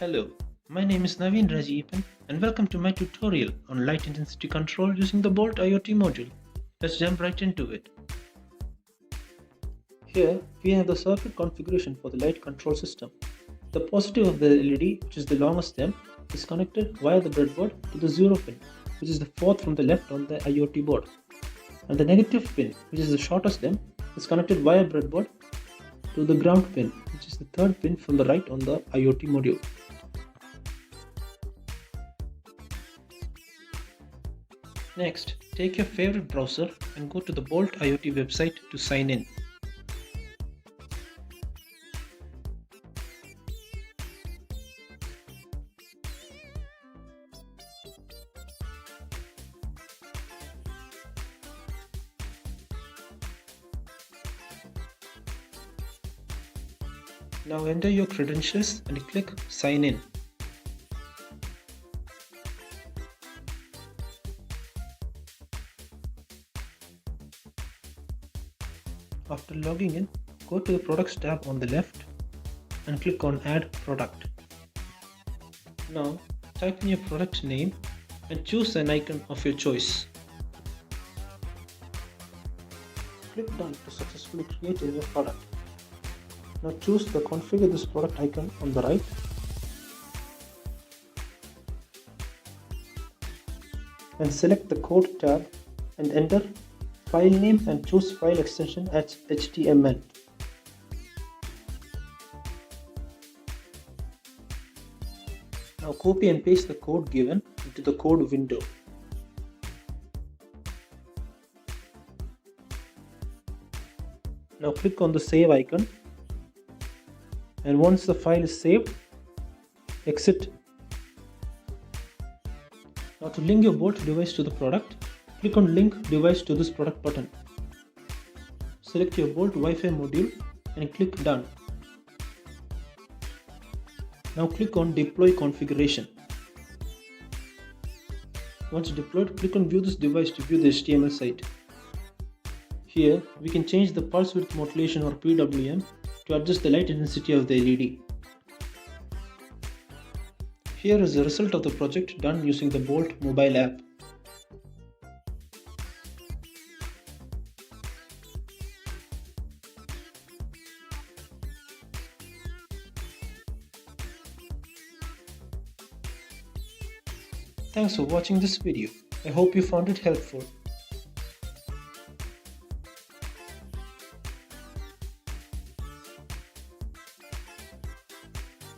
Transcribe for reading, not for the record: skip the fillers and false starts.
Hello, my name is Naveen Rajivan and welcome to my tutorial on light intensity control using the Bolt IoT module. Let's jump right into it. Here we have the circuit configuration for the light control system. The positive of the LED, which is the longest stem, is connected via the breadboard to the 0 pin, which is the fourth from the left on the IoT board. And the negative pin, which is the shortest stem, is connected via breadboard to the ground pin, which is the third pin from the right on the IoT module. Next, take your favorite browser and go to the Bolt IoT website to sign in. Now enter your credentials and click Sign In. After logging in, go to the Products tab on the left and click on Add Product. Now type in your product name and choose an icon of your choice. Click Done to successfully create a new product. Now choose the Configure this product icon on the right. And select the Code tab and enter file name and choose file extension as HTML. Now copy and paste the code given into the code window. Now click on the save icon, and once the file is saved, exit. Now to link your Bolt device to the product, click on Link Device to this product button. Select your Bolt Wi-Fi module and click Done. Now click on Deploy Configuration. Once deployed, click on View this device to view the HTML site. Here, we can change the pulse width modulation or PWM to adjust the light intensity of the LED. Here is the result of the project done using the Bolt mobile app. Thanks for watching this video. I hope you found it helpful.